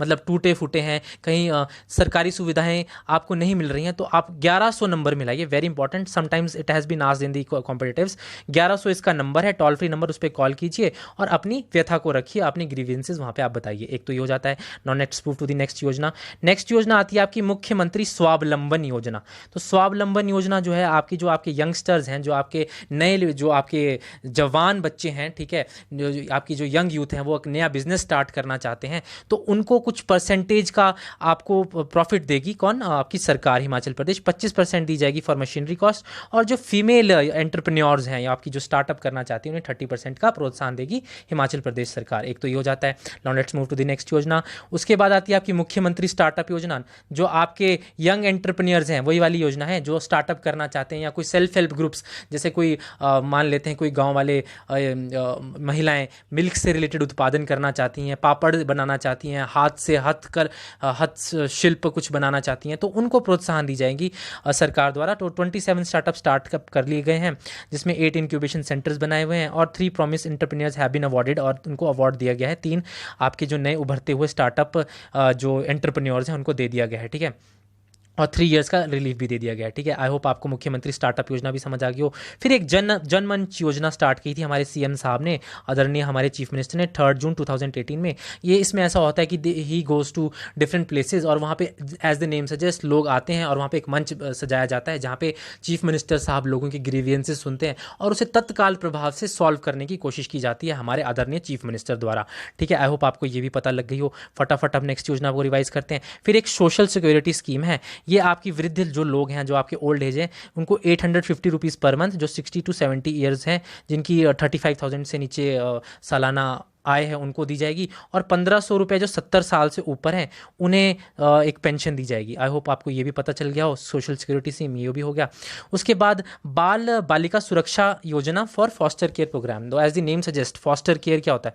A: मतलब टूटे फूटे हैं, कहीं सरकारी सुविधाएं आपको नहीं मिल रही हैं, तो आप 1100 नंबर मिलाइए, very important, sometimes it has been asked in the competitives. 1100 इसका नंबर है, टोल फ्री नंबर, उस पर कॉल कीजिए और अपनी व्यथा को रखिए, अपनी ग्रीवेंसेज वहाँ पे आप बताइए। एक तो ये हो जाता है। Non next move to the next yojana. Next योजना आती है आपकी मुख्यमंत्री स्वावलंबन योजना। तो स्वावलंबन योजना जो है आपकी, जो आपके यंगस्टर्स हैं, जो आपके नए, जो आपके जवान बच्चे हैं, ठीक है, आपकी जो यंग यूथ है, वो एक नया बिजनेस स्टार्ट करना चाहते हैं, तो उनको कुछ परसेंटेज का आपको प्रॉफिट देगी कौन? आपकी सरकार हिमाचल प्रदेश। 25% दी जाएगी फॉर मशीनरी कॉस्ट, और जो फीमेल एंटरप्रेन्योर्स हैं या आपकी जो स्टार्टअप करना चाहती हैं, उन्हें 30% का प्रोत्साहन देगी हिमाचल प्रदेश सरकार। एक तो ये हो जाता है। Now let's move to the next yojana. उसके बाद आती है आपकी मुख्यमंत्री स्टार्टअप योजना, जो आपके यंग एंटरप्रेन्योर्स हैं, वही वाली योजना है, जो स्टार्टअप करना चाहते हैं, या कोई सेल्फ हेल्प ग्रुप्स, जैसे कोई मान लेते हैं कोई गाँव वाले महिलाएं मिल्क से रिलेटेड उत्पादन करना चाहती हैं, पापड़ बनाना चाहती हैं, हाथ से हस्तशिल्प कुछ बनाना चाहती हैं, तो उनको प्रोत्साहन दी जाएगी सरकार द्वारा। तो 27 स्टार्टअप स्टार्ट कर लिए गए हैं, जिसमें 8 इंक्यूबेशन सेंटर्स बनाए हुए हैं, और 3 promise entrepreneurs have been awarded, और उनको अवार्ड दिया गया है। 3 आपके जो नए उभरते हुए स्टार्टअप जो एंटरप्रेन्योर्स हैं उनको दे दिया गया है, ठीक है, और 3 इयर्स का रिलीफ भी दे दिया गया है, ठीक है। आई होप आपको मुख्यमंत्री स्टार्टअप योजना भी समझ आ गई हो। फिर एक जनमंच योजना स्टार्ट की थी हमारे CM साहब ने, आदरणीय हमारे चीफ मिनिस्टर ने, 3 जून 2018 में। ये इसमें ऐसा होता है कि he goes to different places, और वहाँ पे एज द नेम सजेस्ट लोग आते हैं, और वहाँ पे एक मंच सजाया जाता है जहाँ पे चीफ मिनिस्टर साहब लोगों की ग्रीवियंसेस सुनते हैं और उसे तत्काल प्रभाव से सॉल्व करने की कोशिश की जाती है हमारे आदरणीय चीफ मिनिस्टर द्वारा, ठीक है। आई होप आपको ये भी पता लग गई हो। फटाफट अब नेक्स्ट योजना को रिवाइज करते हैं। फिर एक सोशल सिक्योरिटी स्कीम है, ये आपकी वृद्ध जो लोग हैं, जो आपके ओल्ड एज हैं, उनको 850 रुपीज़ पर मंथ, जो 60 to 70 ईयर्स हैं, जिनकी 35,000 से नीचे सालाना आय है उनको दी जाएगी, और 1500 रुपये जो 70 साल से ऊपर हैं उन्हें एक पेंशन दी जाएगी। आई होप आपको ये भी पता चल गया हो, सोशल सिक्योरिटी स्कीम ये भी हो गया। उसके बाद बाल Balika Suraksha Yojana for foster care programme. दो as the name suggest, foster care क्या होता है,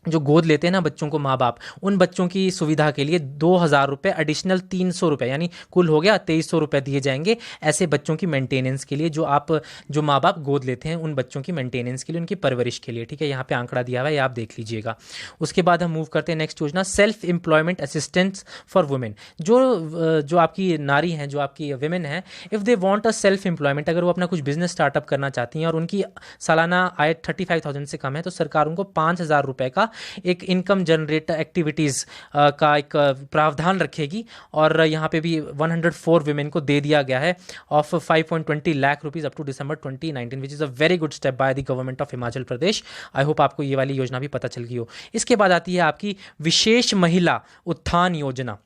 A: जो गोद लेते हैं ना बच्चों को माँ बाप, उन बच्चों की सुविधा के लिए 2000 रुपये एडिशनल 300 रुपये, यानी कुल हो गया 2300 रुपये दिए जाएंगे ऐसे बच्चों की मेंटेनेंस के लिए, जो माँ बाप गोद लेते हैं उन बच्चों की मेंटेनेंस के लिए, उनकी परवरिश के लिए। ठीक है, यहाँ पे आंकड़ा दिया हुआ है, आप देख लीजिएगा। उसके बाद हम मूव करते हैं नेक्स्ट योजना, self employment assistance for women. जो आपकी नारी हैं, जो आपकी वुमेन हैं, if they want a self employment, अगर वो अपना कुछ बिजनेस स्टार्टअप करना चाहती हैं और उनकी सालाना आय 35,000 से कम है, तो सरकार उनको 5,000 रुपये का एक इनकम जनरेटर एक्टिविटीज़ का एक प्रावधान रखेगी। और यहाँ पे भी 104 वुमेन को दे दिया गया है of 5.20 lakh rupees up to December 2019, which is a very good step by the government of Himachal Pradesh. I hope आपको ये वाली योजना भी पता चल गई हो। इसके बाद आती है आपकी विशेष महिला उत्थान योजना।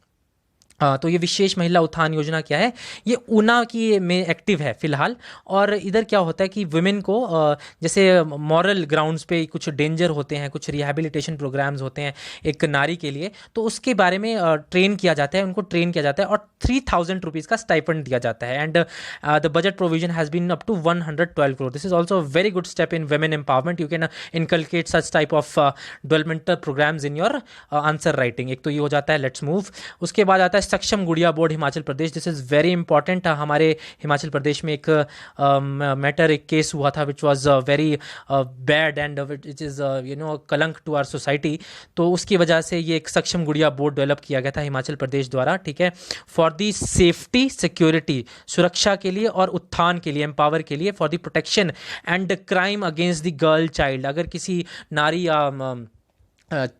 A: तो ये विशेष महिला उत्थान योजना क्या है, ये ऊना की में एक्टिव है फिलहाल। और इधर क्या होता है कि वुमेन को जैसे मॉरल ग्राउंड्स पे कुछ डेंजर होते हैं, कुछ रिहैबिलिटेशन प्रोग्राम्स होते हैं एक नारी के लिए, तो उसके बारे में ट्रेन किया जाता है, उनको ट्रेन किया जाता है, और 3000 रुपीज़ का स्टाइपेंड दिया जाता है। And the budget provision has been up to 112 crore. This is also a very good step in women empowerment. You can inculcate such type of developmental programmes in your answer writing. एक तो ये हो जाता है, लेट्स मूव। उसके बाद आता है सक्षम गुड़िया board Himachal Pradesh. This is very important. हमारे हिमाचल प्रदेश में एक मैटर, एक केस हुआ था which was very bad and which is कलंक टू आवर सोसाइटी। तो उसकी वजह से ये एक सक्षम गुड़िया बोर्ड डेवलप किया गया था हिमाचल प्रदेश द्वारा। ठीक है, फॉर दी सेफ्टी सिक्योरिटी, सुरक्षा के लिए और उत्थान के लिए, एम्पावर के लिए, for the protection and crime against the girl child. अगर किसी नारी या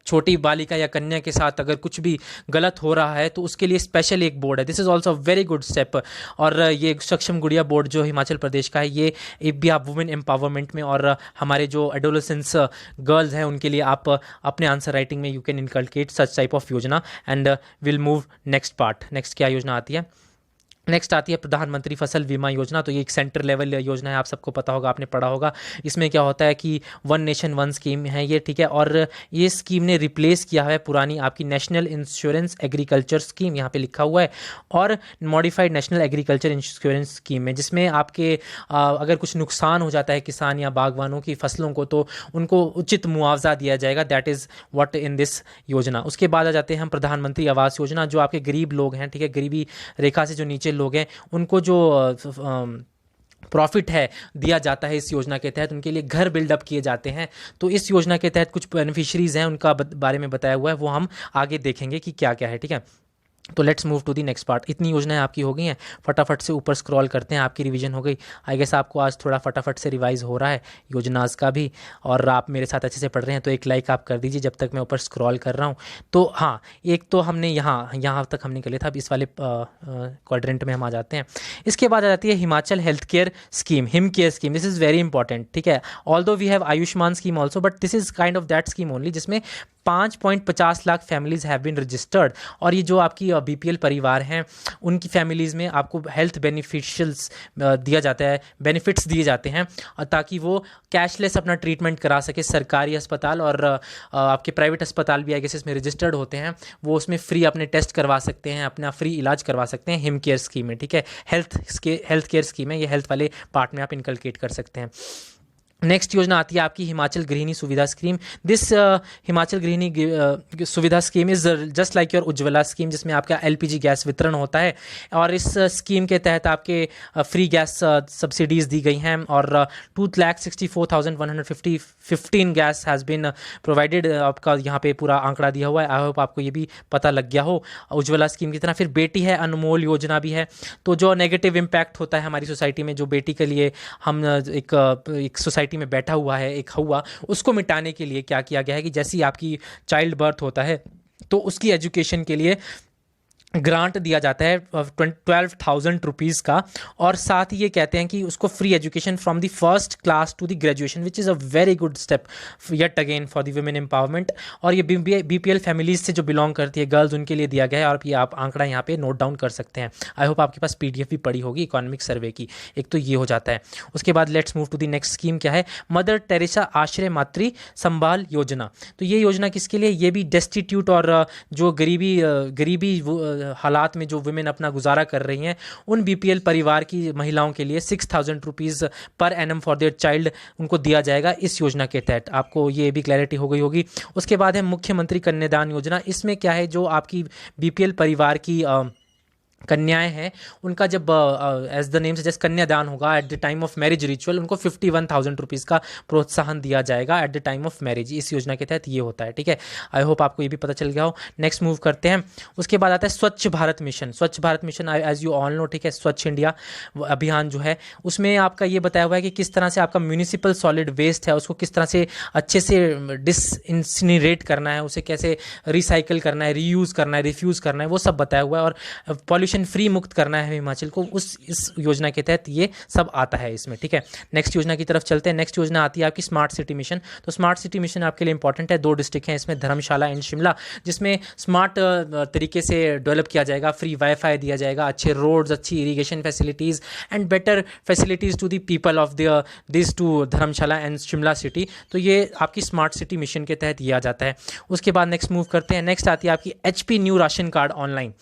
A: छोटी बालिका या कन्या के साथ अगर कुछ भी गलत हो रहा है तो उसके लिए स्पेशल एक बोर्ड है। This is also very good step. और ये सक्षम गुड़िया बोर्ड जो हिमाचल प्रदेश का है, ये एक भी आप वुमेन एम्पावरमेंट में और हमारे जो एडोलेसेंस गर्ल्स हैं उनके लिए आप अपने आंसर राइटिंग में you can inculcate such type of योजना। And will move next part. Next क्या योजना आती है, नेक्स्ट आती है प्रधानमंत्री फसल बीमा योजना। तो ये एक सेंटर लेवल योजना है, आप सबको पता होगा, आपने पढ़ा होगा। इसमें क्या होता है कि वन नेशन वन स्कीम है ये। ठीक है, और ये स्कीम ने रिप्लेस किया है पुरानी आपकी नेशनल इंश्योरेंस एग्रीकल्चर स्कीम, यहाँ पे लिखा हुआ है, और modified national agriculture insurance scheme में, जिसमें आपके अगर कुछ नुकसान हो जाता है किसान या बागवानों की फसलों को तो उनको उचित मुआवजा दिया जाएगा। That is what in this योजना। उसके बाद आ जाते हैं हम प्रधानमंत्री आवास योजना। जो आपके गरीब लोग हैं, ठीक है, गरीबी रेखा से जो नीचे लोग हैं, उनको जो प्रॉफिट है दिया जाता है इस योजना के तहत, उनके लिए घर बिल्डअप किए जाते हैं। तो इस योजना के तहत कुछ बेनिफिशरीज हैं, उनका बारे में बताया हुआ है, वो हम आगे देखेंगे कि क्या क्या है। ठीक है, तो let's move to the next part. इतनी योजनाएं आपकी हो गई हैं, फटाफट से ऊपर स्क्रॉल करते हैं, आपकी रिवीजन हो गई। आई गेस आपको आज थोड़ा फटाफट से रिवाइज हो रहा है योजनाज का भी, और आप मेरे साथ अच्छे से पढ़ रहे हैं, तो एक लाइक आप कर दीजिए जब तक मैं ऊपर स्क्रॉल कर रहा हूँ। तो हाँ, एक तो हमने यहाँ तक हमने कर लिया था। अब इस वाले क्वाड्रेंट में हम आ जाते हैं। इसके बाद आ जाती है Himachal health care scheme, Him care scheme. This is very important. ठीक है, although we have Ayushman scheme also, but this is kind of that scheme only जिसमें 5.50 lakh families have been registered. और ये जो आपकी बीपीएल परिवार हैं उनकी फैमिलीज़ में आपको हेल्थ बेनिफिशियल्स दिया जाता है, बेनिफिट्स दिए जाते हैं, ताकि वो कैशलेस अपना ट्रीटमेंट करा सके। सरकारी अस्पताल और आपके प्राइवेट अस्पताल भी आई गेस इसमें रजिस्टर्ड होते हैं, वो उसमें फ्री अपने टेस्ट करवा सकते हैं, अपना फ्री इलाज करवा सकते हैं हिम केयर स्कीम में। ठीक है, हेल्थ केयर स्कीम है ये, हेल्थ वाले पार्ट में आप इनकलकेट कर सकते हैं। नेक्स्ट योजना आती है आपकी हिमाचल गृहिणी सुविधा स्कीम। दिस हिमाचल गृहिणी सुविधा scheme is just like your Ujjwala scheme, जिसमें आपका एलपीजी गैस वितरण होता है। और इस स्कीम के तहत आपके फ्री गैस सब्सिडीज़ दी गई हैं, और 2,64,115 गैस हैज़ बिन प्रोवाइडेड। आपका यहाँ पे पूरा आंकड़ा दिया हुआ है। आई होप आपको ये भी पता लग गया हो उज्ज्वला स्कीम की तरह। फिर बेटी है अनमोल योजना भी है। तो जो नेगेटिव इम्पैक्ट होता है हमारी सोसाइटी में, जो बेटी के लिए हम एक सोसाइटी में बैठा हुआ है एक हवा, उसको मिटाने के लिए क्या किया गया है कि जैसे ही आपकी चाइल्ड बर्थ होता है तो उसकी एजुकेशन के लिए ग्रांट दिया जाता है 12,000 का, और साथ ही ये कहते हैं कि उसको free education from the first class to the graduation, which is a very good step yet again for the women empowerment. और ये बीपीएल फैमिलीज से जो बिलोंग करती है गर्ल्स, उनके लिए दिया गया है, और ये आप आंकड़ा यहाँ पे नोट डाउन कर सकते हैं। आई होप आपके पास पीडीएफ भी पड़ी होगी इकोनॉमिक सर्वे की। एक तो ये हो जाता है। उसके बाद let's move to the next scheme, क्या है, मदर टेरेसा आश्रय मातृ संभाल योजना। तो ये योजना किसके लिए, ये भी डेस्टिट्यूट और जो गरीबी हालात में जो वुमेन अपना गुजारा कर रही हैं, उन बीपीएल परिवार की महिलाओं के लिए 6,000 rupees per annum for their child उनको दिया जाएगा इस योजना के तहत। आपको ये भी क्लैरिटी हो गई होगी। उसके बाद है मुख्यमंत्री कन्यादान योजना। इसमें क्या है, जो आपकी बीपीएल परिवार की कन्याएं हैं, उनका जब एज द नेम सजेस्ट कन्यादान होगा at the time of marriage ritual, उनको 51,000 रुपीज़ का प्रोत्साहन दिया जाएगा at the time of marriage. इस योजना के तहत ये होता है, ठीक है। आई होप आपको ये भी पता चल गया हो। नेक्स्ट मूव करते हैं। उसके बाद आता है स्वच्छ Bharat mission. Swachh Bharat mission as you all know, ठीक है, स्वच्छ इंडिया अभियान जो है, उसमें आपका ये बताया हुआ है कि किस तरह से आपका म्यूनिसिपल सॉलिड वेस्ट है उसको किस तरह से अच्छे से डिसइंसिनरेट करना है, उसे कैसे रिसाइकल करना है, रीयूज़ करना है, रिफ्यूज़ करना है, वो सब बताया हुआ है। और पॉल्यूशन फ्री मुक्त करना है हिमाचल को, इस योजना के तहत ये सब आता है इसमें, ठीक है। नेक्स्ट योजना की तरफ चलते हैं। नेक्स्ट योजना आती है आपकी स्मार्ट सिटी मिशन। तो स्मार्ट सिटी मिशन आपके लिए इंपॉर्टेंट है। 2 डिस्ट्रिक्ट हैं इसमें, धर्मशाला एंड शिमला, जिसमें स्मार्ट तरीके से डेवलप किया जाएगा, फ्री वाईफाई दिया जाएगा, अच्छे रोड्स, अच्छी irrigation facilities and better facilities to the people of this to Dharamshala and Shimla city. तो ये आपकी स्मार्ट सिटी मिशन के तहत ये आ जाता है। उसके बाद नेक्स्ट मूव करते हैं। नेक्स्ट आती है आपकी HP new ration card online.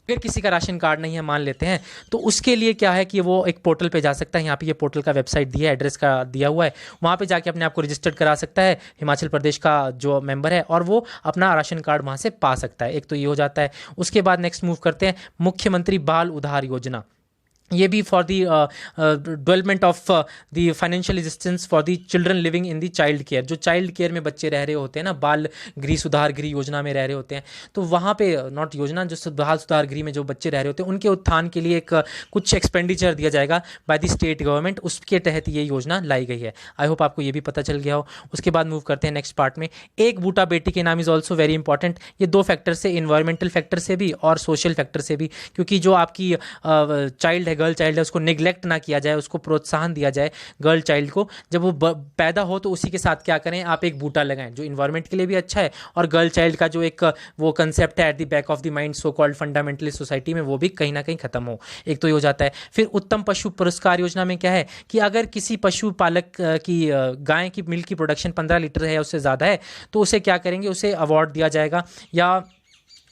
A: अगर किसी का राशन कार्ड नहीं है मान लेते हैं, तो उसके लिए क्या है कि वो एक पोर्टल पे जा सकता है। यहाँ पे ये पोर्टल का वेबसाइट दिया है, एड्रेस का दिया हुआ है, वहाँ पे जाके अपने आप को रजिस्टर्ड करा सकता है हिमाचल प्रदेश का जो मेंबर है, और वो अपना राशन कार्ड वहाँ से पा सकता है। एक तो ये हो जाता है। उसके बाद नेक्स्ट मूव करते हैं मुख्यमंत्री बाल उधार योजना। ये भी for the development of the financial assistance for the children living in the child care. जो चाइल्ड केयर में बच्चे रह रहे होते हैं ना, बाल गृह सुधार गृह योजना में रह रहे होते हैं, तो वहाँ पे नॉट योजना, जो बाल सुधार गृह में जो बच्चे रह रहे होते हैं, उनके उत्थान के लिए एक कुछ एक्सपेंडिचर दिया जाएगा बाय द स्टेट गवर्नमेंट, उसके तहत ये योजना लाई गई है। आई होप आपको ये भी पता चल गया हो। उसके बाद मूव करते हैं नेक्स्ट पार्ट में। एक बूटा बेटी के नाम इज़ ऑल्सो वेरी इंपॉर्टेंट। ये 2 फैक्टर से, इन्वायरमेंटल फैक्टर से भी और सोशल फैक्टर से भी, क्योंकि जो आपकी चाइल्ड है, गर्ल चाइल्ड है, उसको निगलेक्ट ना किया जाए, उसको प्रोत्साहन दिया जाए गर्ल चाइल्ड को। जब वो पैदा हो तो उसी के साथ क्या करें, आप एक बूटा लगाएं, जो इन्वायरमेंट के लिए भी अच्छा है, और गर्ल चाइल्ड का जो एक वो कंसेप्ट है at the back of the mind, so called fundamentalist society में, वो भी कहीं ना कहीं खत्म हो। एक तो ये हो जाता है। फिर उत्तम पशु पुरस्कार योजना में क्या है कि अगर किसी पशु पालक की गाय की मिल्क की प्रोडक्शन 15 लीटर है, उससे ज़्यादा है, तो उसे क्या करेंगे, उसे अवार्ड दिया जाएगा या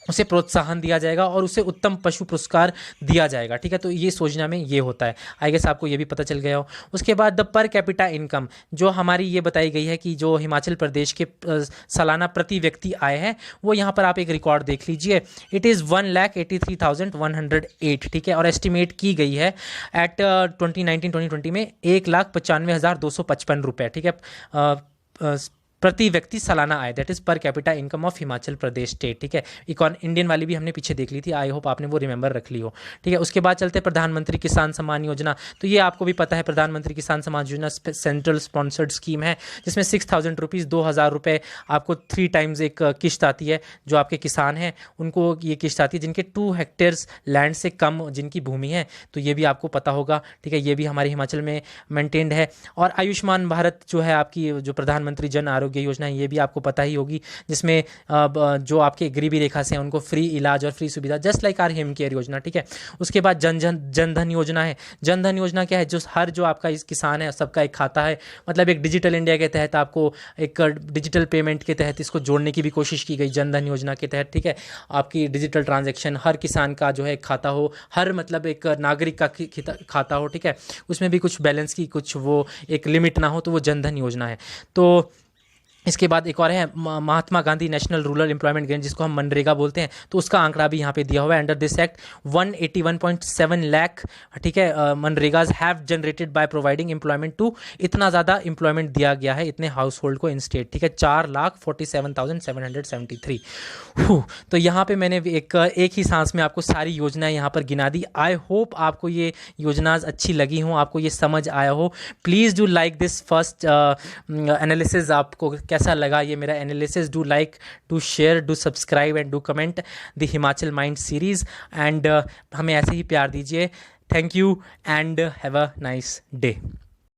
A: उसे प्रोत्साहन दिया जाएगा और उसे उत्तम पशु पुरस्कार दिया जाएगा, ठीक है। तो ये योजना में ये होता है। आई गेस आपको ये भी पता चल गया हो। उसके बाद द पर कैपिटा इनकम, जो हमारी ये बताई गई है कि जो हिमाचल प्रदेश के सालाना प्रति व्यक्ति आय है, वो यहाँ पर आप एक रिकॉर्ड देख लीजिए। इट इज़ 1,83,108, ठीक है, और एस्टिमेट की गई है एट 2019-2020 में 1,95,255 रुपये, ठीक है, प्रति व्यक्ति सालाना आय, that is per capita income of Himachal Pradesh state, ठीक है। इंडियन वाली भी हमने पीछे देख ली थी, आई होप आपने वो रिमेंबर रख ली हो, ठीक है। उसके बाद चलते हैं प्रधानमंत्री किसान सम्मान योजना। तो ये आपको भी पता है, प्रधानमंत्री किसान Samman Yojana central sponsored scheme है, जिसमें 6,000 रुपीज़, 2,000 रुपये आपको 3 टाइम्स एक किश्त आती है। जो आपके किसान हैं उनको ये किश्त आती है जिनके 2 हेक्टेयर्स लैंड से कम जिनकी भूमि है, तो ये भी आपको पता होगा, ठीक है। ये भी हमारे हिमाचल में मेंटेन्ड है। और आयुष्मान भारत जो है आपकी, जो प्रधानमंत्री जन आरोग्य योजना है, ये भी आपको पता ही होगी, जिसमें जो आपके गरीबी रेखा से हैं उनको फ्री इलाज और फ्री सुविधा, just like our Him care yojana, ठीक है। उसके बाद जन धन योजना है। जन धन योजना क्या है, जो आपका इस किसान है सबका एक खाता है, मतलब एक डिजिटल इंडिया के तहत आपको एक डिजिटल पेमेंट के तहत इसको जोड़ने की भी कोशिश की गई जन धन योजना के तहत, ठीक है। आपकी डिजिटल ट्रांजेक्शन, हर किसान का जो है एक खाता हो, हर मतलब एक नागरिक का खाता हो, ठीक है, उसमें भी कुछ बैलेंस की कुछ वो एक लिमिट ना हो, तो वो जन धन योजना है। तो इसके बाद एक और है Mahatma Gandhi national rural employment guarantee, जिसको हम मनरेगा बोलते हैं, तो उसका आंकड़ा भी यहाँ पे दिया हुआ है। अंडर दिस एक्ट 181.7 लाख, ठीक है, मनरेगाज have generated by providing employment to, इतना ज़्यादा एम्प्लॉयमेंट दिया गया है इतने हाउस होल्ड को इन स्टेट, ठीक है, 4,47,773। तो यहाँ पे मैंने एक ही सांस में आपको सारी योजनाएं यहाँ पर गिना दी। आई होप आपको ये योजनाज अच्छी लगी हों, आपको ये समझ आया हो। Please do like this first analysis. आपको कैसा लगा ये मेरा analysis, do like, do share, do subscribe and do comment the Himachal mind series and हमें ऐसे ही प्यार दीजिए। Thank you and have a nice day.